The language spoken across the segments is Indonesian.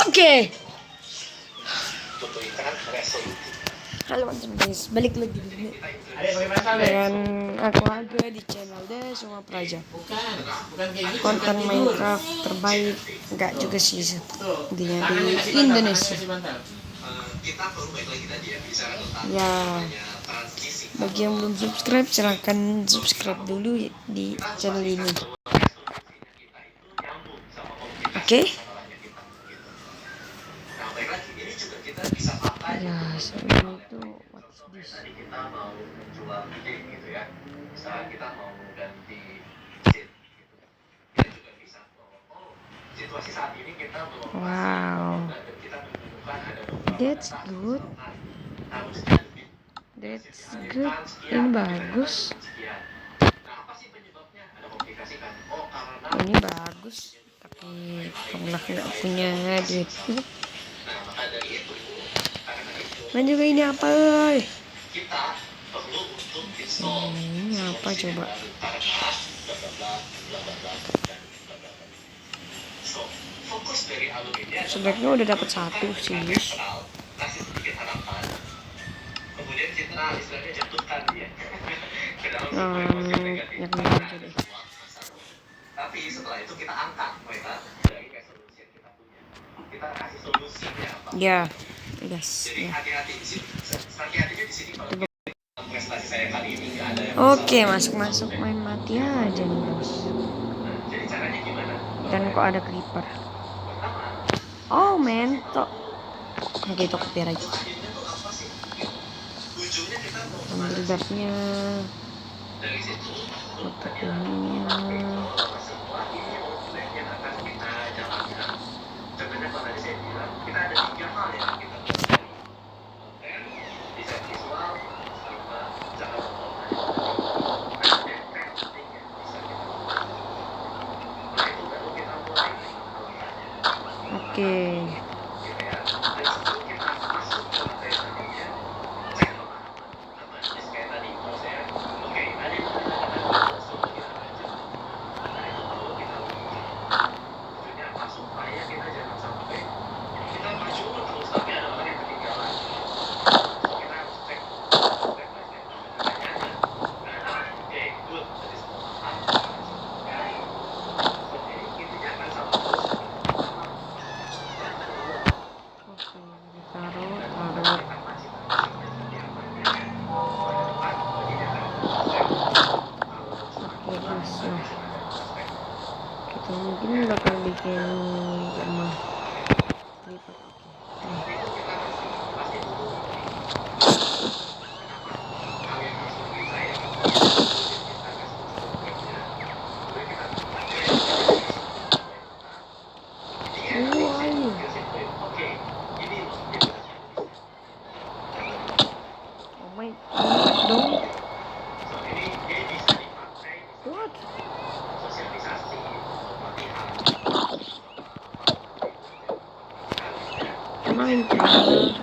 Oke. Halo guys, balik lagi dengan aku Aga di channel Desuma Praja. Konten Minecraft terbaik, enggak juga sih intinya di Indonesia. Ya, bagi yang belum subscribe silahkan subscribe dulu di channel ini. Oke. Ya, sebelum itu what's this? Tadi kita mau menjual ide gitu ya. Misalnya kita mau ganti seat gitu. Kita juga bisa situasi saat ini kita Wow, kita menemukan ada beberapa that's good. harusnya That's good. Ini bagus. Nah, apa sih penyebabnya? Ada komplikasi kan? Oh, karena Ini bagus. Tapi kalau nggak punya duit. nah, maka dari itu Dan juga ini apa? kita perlu untuk install Ini apa coba? fokus dari aluminium Sebenarnya udah dapat satu sih. kasih sedikit harapan, kemudian kita istilahnya jatuhkan dia ke dalam sebuah emosi negatif. Yang aja deh. Tapi setelah itu kita angkat mereka dari solusi yang kita punya, kita kasih solusinya apa. Ya, guys. Jadi Ya. hati-hati di sini, hati-hatinya di sini kalau prestasi saya kali ini nggak ada yang Oke, masuk main mati aja nih bos. jadi caranya gimana? Dan kok ada creeper? Oh mentok. Oke, itu copyright. Ambil batnya. Dari situ Untuk ininya. semua ini roadmap yang akan kita jalankan. Contohnya kalau tadi saya bilang kita ada 3 hal yang kita pelajari: konten, desain visual, sama cara pengolahan. Nah, yang penting ya bisa kita lakukan. Nah, itu baru kita mulai pengolahannya. Oke. Gitu ya. Dan sebelum kita masuk ke materi tadinya, cek pemahaman. Apa jenis kayak tadi kalau saya oke, tadi ada sesuatu kita baca. Nah, itu perlu kita uji. Tujuannya apa? Supaya kita jangan sampai kita maju terus tapi ada orang yang ketinggalan. So, kita harus cek step by step. Pertanyaannya, oke, good. Jadi semua paham. Baik. Jadi intinya akan sama terus. Oke, taruh. Oke, guys. Nah, kita mungkin bakal bikin rumah creeper. Oke. Oh my god, dong. What? Minecraft.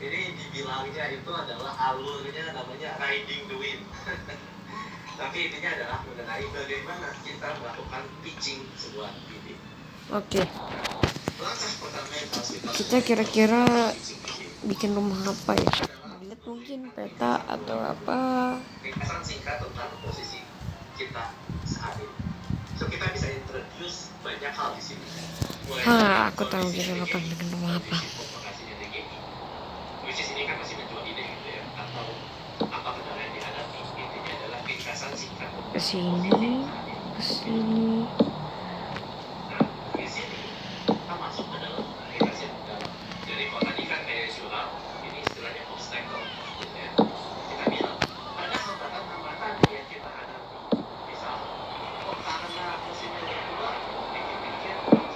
Ini dibilangnya itu adalah alurnya namanya riding the wind. Tapi intinya adalah mengenai bagaimana kita melakukan pitching sebuah ide. Oke. Langkah pertama yang harus Kita kira-kira bikin rumah apa ya? Lihat mungkin peta atau apa? ringkasan singkat tentang posisi kita saat ini. So kita bisa introduce banyak hal di sini. Aku tahu kita bakal bikin rumah apa. Provokasinya DGI. Which is ini kan masih menjual ide gitu ya. Atau apa kendala yang dihadapi. Intinya adalah ringkasan singkat. Kesini. Nah, di sini kita masuk ke dalam ringkasan yang dalam. Jadi kalau tadi kan kayak jurang, ini istilahnya obstacle gitu ya. Kita bilang ada hambatan-hambatan yang kita hadapi. Misal, karena musimnya berubah, dikit-dikit harus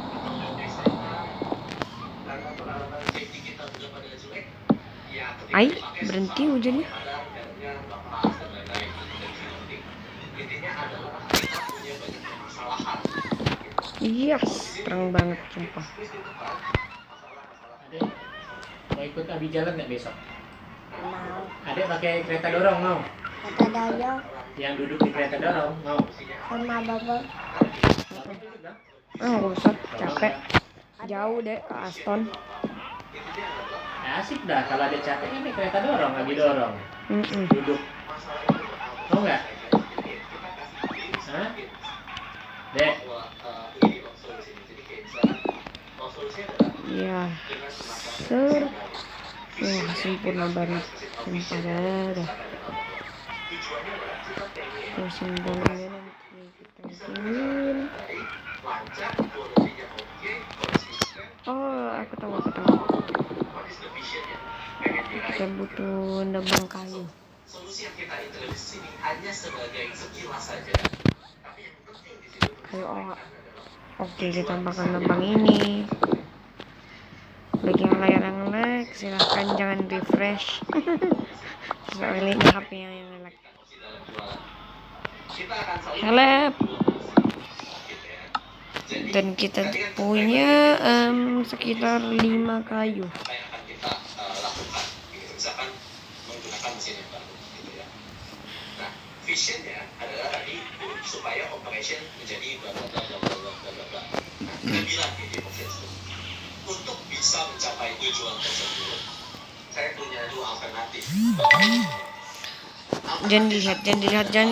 atau misalnya karena peralatan safety kita sudah pada jelek, ya ketika dipakai Berhenti hujannya. intinya adalah kita punya banyak permasalahan. Yes, terang banget sumpah. Mau ikut Abi jalan nggak besok? Mau. Adek pakai kereta dorong mau? Kata Dayo Yang duduk di kereta dorong mau? sama Baba. Nggak usah, capek. Jauh deh ke Aston. Ya, asik dah kalau ada capek kan naik kereta dorong, lagi dorong. Duduk. Mau nggak? Hah? Dek. Ya, ser. Wah, sempurna banget. Sumpah dah. Terus bolanya nanti kita giniin. Oh, aku tahu. Kita butuh nebang kayu. Kayu oke, kita bakal nebang ini. Bagi yang layar yang lag, silahkan jangan refresh. Soalnya ini HP yang lag. Help. Dan kita punya sekitar 5 kayu. Misalkan menggunakan mesin yang baru gitu ya. Nah, visionnya adalah tadi supaya operation menjadi bla bla bla bla bla bla bla bla. Nah, kita bilang di podcast untuk bisa mencapai tujuan tersebut, saya punya 2 alternatif. Jangan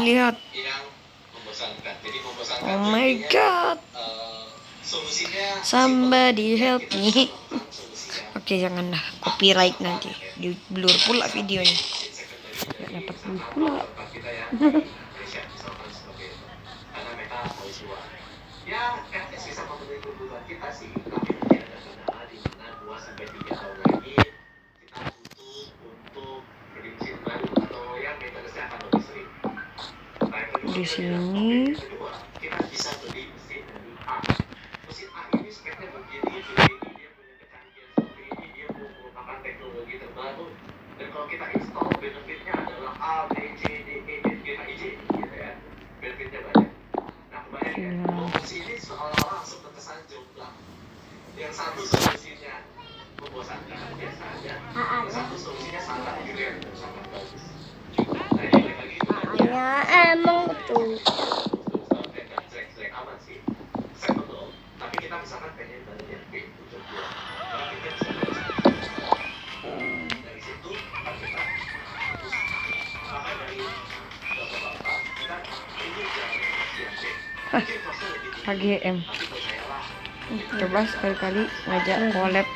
lihat. Yang membosankan. Jadi membosankan. Oh my god. Solusinya Somebody help me. Oke, janganlah copyright nanti. Di blur pula videonya. Gak dapat duit pula. Ya, KS bisa memenuhi kebutuhan kita sih, tapi mungkin ada kendala di mana 2 sampai 3 tahun lagi kita butuh untuk beli mesin baru atau yang maintenance-nya akan lebih sering. Nah, yang kedua, Di sini kita bisa beli mesin dari A. Mesin A ini speknya begini, dia punya kecanggihan seperti ini, dia merupakan teknologi terbaru. Dan kalau kita install, benefitnya adalah A, B, C, D, E, F, G, H, I, J, gitu ya. Benefitnya banyak. Nah, kebanyakan opsi ini seolah-olah langsung terkesan jomplang. Yang satu solusinya membosankan, biasa aja. Yang satu solusinya sangat keren dan sangat bagus. Nah, ini balik lagi itu kan Ya emang betul. jelek-jelek amat sih. Saya betul. Tapi kita misalkan pengen banyak B untuk jual. Karena kita bisa dari situ kita hapus. Maka dari bapak-bapak kita ini jangan yang B. Mungkin kosnya lebih tinggi. KGM. Tapi percayalah. Coba sekali-kali ngajak collab.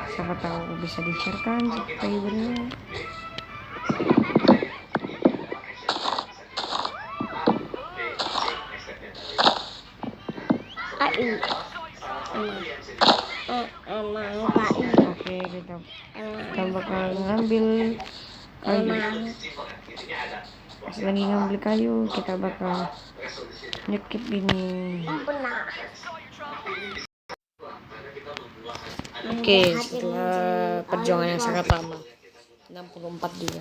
Siapa tahu bisa di-share kan subscribernya. AI. Emang KI. Oke, kita bakal ngambil kayu. Pas lagi ngambil kayu, kita bakal nyekip ini. Benar. Oke, setelah perjuangan yang sangat lama, 64 juga.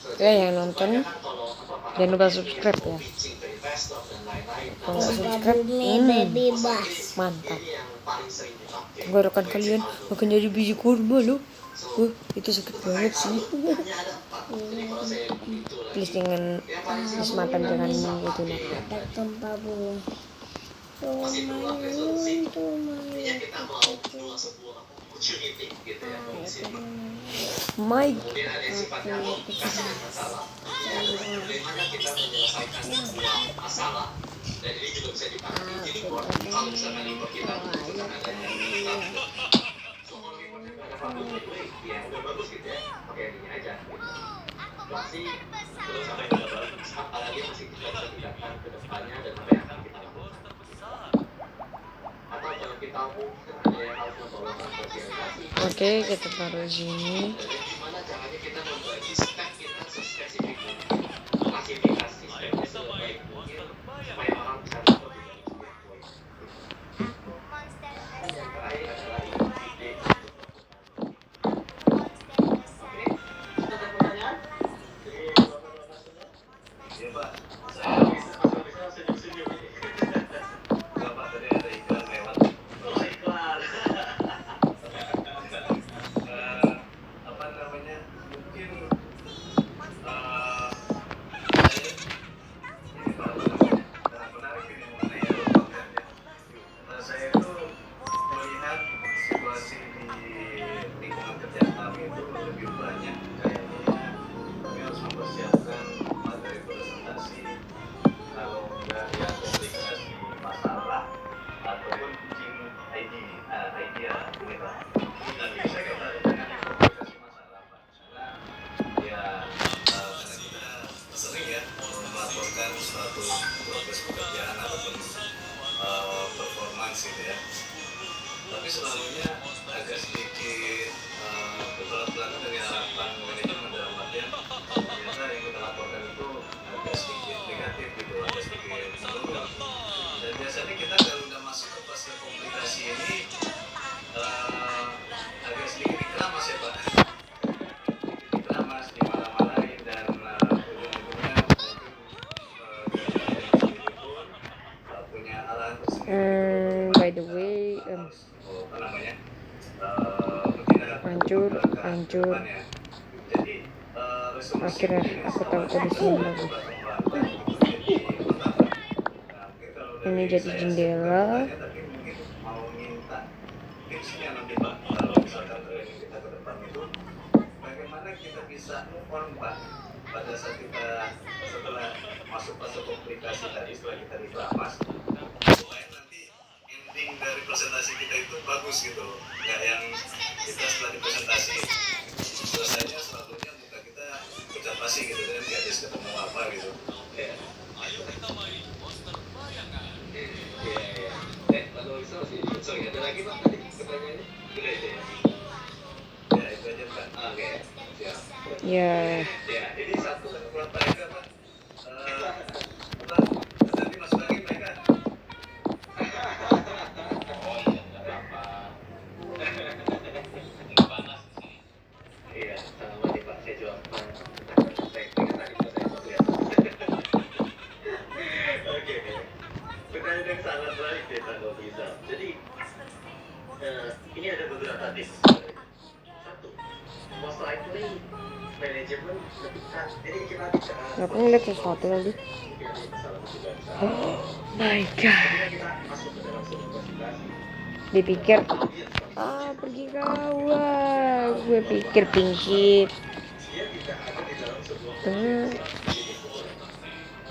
Oke, yang nonton jangan lupa subscribe ya. Kalau nggak subscribe, Baby Bass. mantap. Tenggorokan kalian akan jadi biji kurma loh. Itu sakit banget sih. Please jangan makan, jangan itu lah. Ada gempa bumi. My Kemudian ada yang sifatnya lokasi dan masalah. Bagaimana kita menyelesaikan sebuah masalah. Dan ini juga bisa dipakai. Jadi kalau misalkan impor kita membutuhkan adanya kita, so kalau importnya nggak ada apa-apa, ya udah bagus gitu ya. Pakai yang ini aja. Pasti terus sampai udah bagus. Apalagi masih kita bisa tingkatkan ke depannya dan apa yang akan kita lakukan. Atau kalau kita mungkin ada yang harus membawakan sosialisasi. Oke, kita taruh di sini. Gimana caranya kita membagi spek kita sespesifik mungkin, klasifikasi speknya sebaik mungkin supaya orang bisa dapat yang terakhir adalah ide. Oke, kita ada pertanyaan? Jadi bapak-bapak semua? Iya Pak, saya bisa senyum-senyum ini. Bapak tadi ada iklan lewat. Oh iklan. idea gitu. Dan bisa kita dengan komunikasi masalah Pak. Karena ya karena kita sering ya melaporkan suatu progres pekerjaan ataupun performance gitu ya. Tapi selalunya agak sedikit bertolak belakang dari harapan manajemen dalam artian ternyata yang kita laporkan itu agak sedikit negatif gitu, agak sedikit menurun. Dan biasanya kita kalau udah masuk ke fase komunikasi ini agak sedikit dikeramas ya Pak. Dikeramas, dimarah-marahin dan ujung-ujungnya mungkin sendiri pun punya arahan tersendiri. By the way, apa namanya? hancur. Jadi Akhirnya aku tahu tadi sini ini jadi jendela. tapi mungkin mau minta tipsnya nanti Pak, kalau misalkan training kita ke depan itu bagaimana kita bisa move on Pak pada saat kita setelah masuk fase komplikasi tadi, setelah kita dikeramas, supaya nanti ending dari presentasi kita itu bagus gitu, nggak yang kita setelah dipresentasi selesainya selalunya muka kita pucat pasi gitu kan, nggak habis ketemu apa gitu ya. Kalau bisa sih, sorry ada lagi Pak tadi pertanyaannya? Udah itu ya? Ya itu aja Pak. Oke, siap. Ya, Ya, ini satu kekuatan mereka Pak. Nanti masuk lagi mereka. Oh iya, nggak apa-apa. Panas di sini. Iya, sama nih Pak, saya jawab. Saya pikir tadi saya mau lihat. Oke, pertanyaan yang sangat baik deh Pak Nofrizal. Jadi ini ada beberapa tips. Satu, most likely manajemen lebih keras. Jadi kita bicara. aku ngeliat sesuatu tadi. Oh my god. Ketika kita masuk ke dalam sebuah presentasi, Dipikir, pergi kawan. Gue pikir pink sheet. dia tidak ada di dalam sebuah Eh,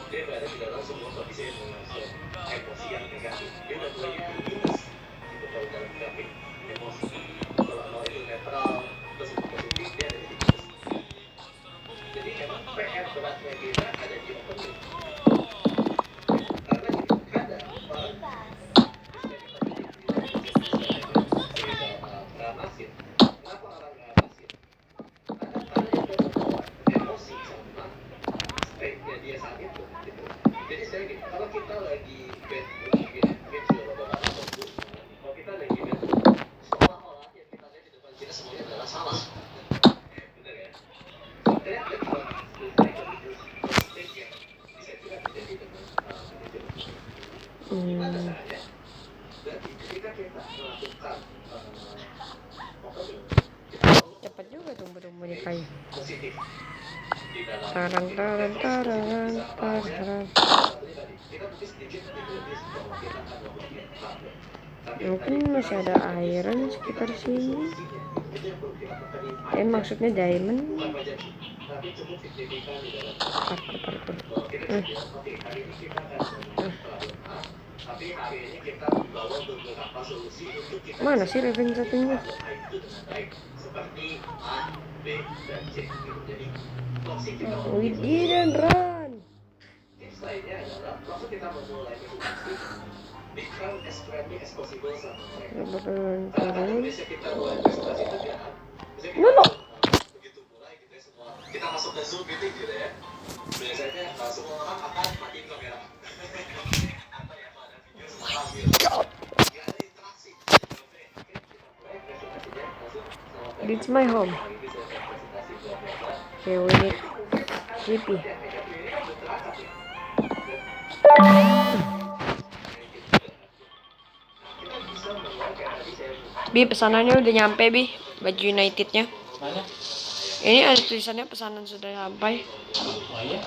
dia berada di dalam sebuah kondisi emosi yang negatif. Dia udah mulai minus itu kalau dalam grafik emosi. Kalau nol itu netral, plus itu positif, dia ada di minus. Jadi memang PR beratnya kita ada di opening. Karena kadang orang ngamasin. Kenapa orang ngamasin? Karena dia membawa emosi sama state-nya dia saat itu gitu. Jadi saya gini, kalau kita lagi bad mood gini, mungkin sudah beberapa tahun, kalau kita lagi bad mood, seolah-olah yang kita lihat di depan kita semuanya adalah salah. Benar ya? Ternyata kalau state yang bisa kita menjadi dengan manajemen. Gimana caranya? Berarti ketika kita melakukan opening, kita selalu cepat juga tumbuh-tumbuh di kayu. positif di dalam Tarang. Mungkin masih ada iron sekitar sini. Maksudnya diamond. Parkur. Mana sih Raven satunya? We didn't run. Tips lainnya adalah waktu kita memulai meditasi, become as friendly as possible sama mereka. Karena kadang biasanya kita mulai presentasi itu jahat. Biasanya kita begitu mulai gitu ya semua. Kita masuk ke Zoom meeting gitu ya. Biasanya semua orang akan matiin kamera. Atau ya kalau ada video semua ambil. Gak ada interaksi. Oke, kita mulai presentasinya langsung sama mereka. It's my home. Ini saya presentasi luar biasa. Okay, we need sleepy. Bi, pesanannya udah nyampe, Bi. Baju Unitednya. Mana? Ini ada tulisannya pesanan sudah sampai. Oh iya?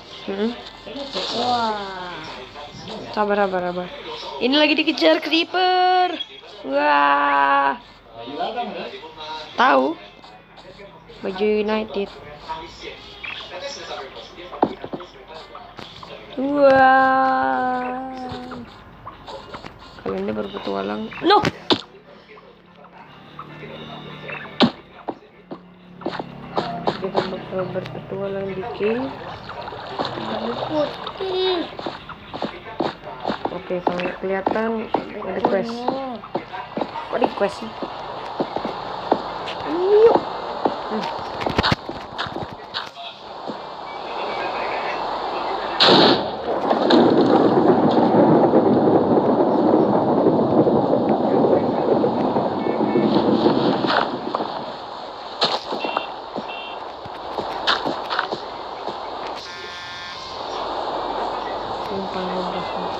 Wah. Sabar. Ini lagi dikejar creeper. Wah. Lagi dagang ya? Tahu? Baju United. Wah. Kalian ini berpetualang. No. Robert petualang di cave. Babu putih. Oke, kalau nggak kelihatan request. Kok request sih? Yuk. Sumpah ngebras nih.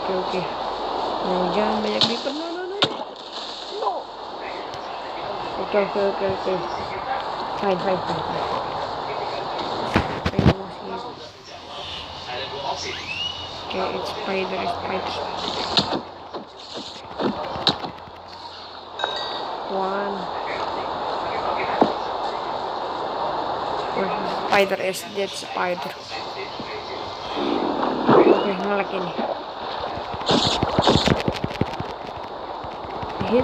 Oke. Jangan banyak creeper. No. Oke. Fine. Okay, it's spider. One. Spider is dead spider. Oke, ngelak ini. Hit.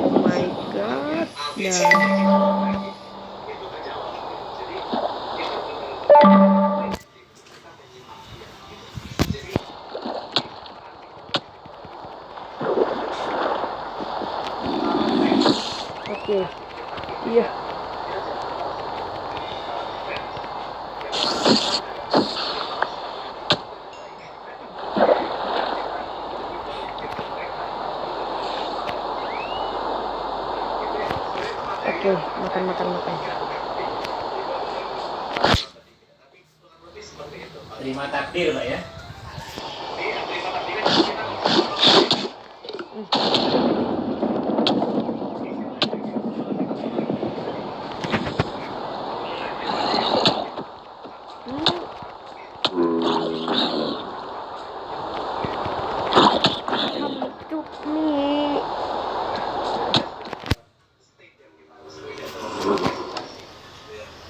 Oh my god. Nah. Oke. Iya. Oke, makan. Terima takdir, Pak ya.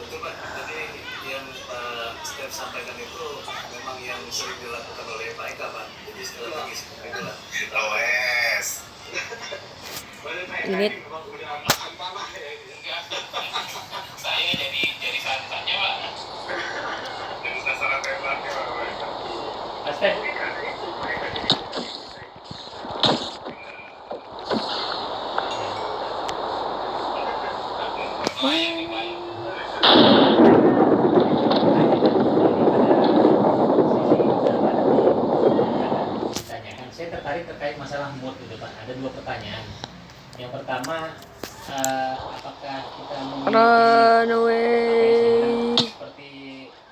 Betul Pak, jadi yang Pak Step sampaikan itu memang yang sering dilakukan oleh Pak Eka Pak. Jadi strategi seperti itulah. OS. Ini Saya jadi sasarannya Pak. Jadi sasaran tembaknya Pak. Mas Teh, ditanyakan, saya tertarik terkait masalah mood gitu Pak. Ada dua pertanyaan. Yang pertama, apakah kita run away. seperti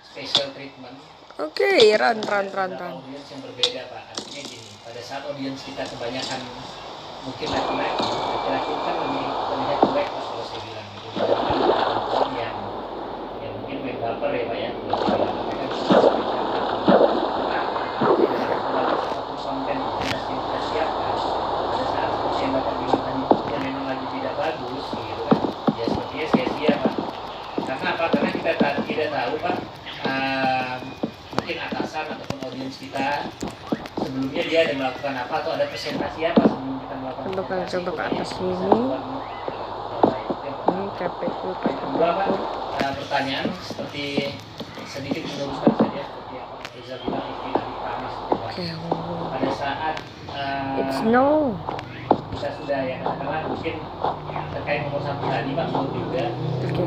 special treatment Oke, run. audiens yang berbeda Pak? Artinya gini, pada saat audiens kita kebanyakan mungkin laki-laki kan lebih terlihat cuek Pak kalau saya bilang gitu. Perempuan yang mungkin main baper ya Pak ya. Kalau saya bilang, tapi kan satu konten yang kita siapkan pada saat seperti yang Bapak bilang tadi yang memang lagi tidak bagus gitu kan, ya sepertinya sia-sia Pak. Karena apa? Karena kita tidak tahu Pak, mungkin atasan ataupun audiens kita sebelumnya dia ada melakukan apa atau ada presentasi apa sebelum kita melakukan Untuk presentasi langsung ke itu, atas Pak, sini. yang bisa membuat mood. Ini capekku. Kedua Pak, pertanyaan seperti sedikit meluruskan saja seperti yang Pak Reza bilang itu tadi panas itu Pak. Oke. Pada saat It's no. kita sudah ya katakanlah mungkin terkait nomor satu tadi Pak mood juga Oke.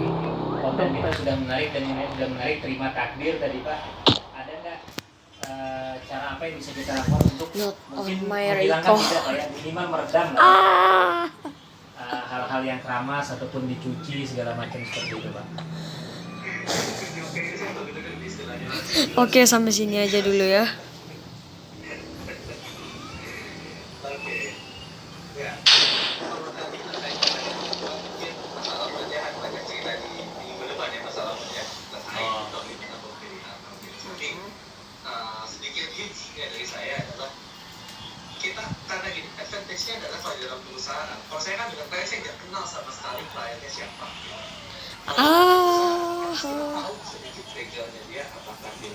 konten kita sudah menarik dan yang lain sudah menarik, terima takdir tadi Pak. Ada nggak cara apa yang bisa kita lakukan untuk Not mungkin on my menghilangkan record. tidak Pak ya, minimal meredam Pak, hal-hal yang keramas ataupun dicuci segala macam seperti itu Pak. Oke, sampai sini aja dulu ya. Oke. Ya. Kalau tadi terkait dengan mungkin masalah pekerjaan banyak cerita di minggu depan ya masalah terkait dominan atau pilihan. Mungkin sedikit hints ya dari saya adalah kita karena gini advantage-nya adalah kalau di dalam perusahaan. Kalau saya kan dengan klien saya nggak kenal sama sekali kliennya siapa. Kalau dalam perusahaan tahu sedikit backgroundnya dia apakah dia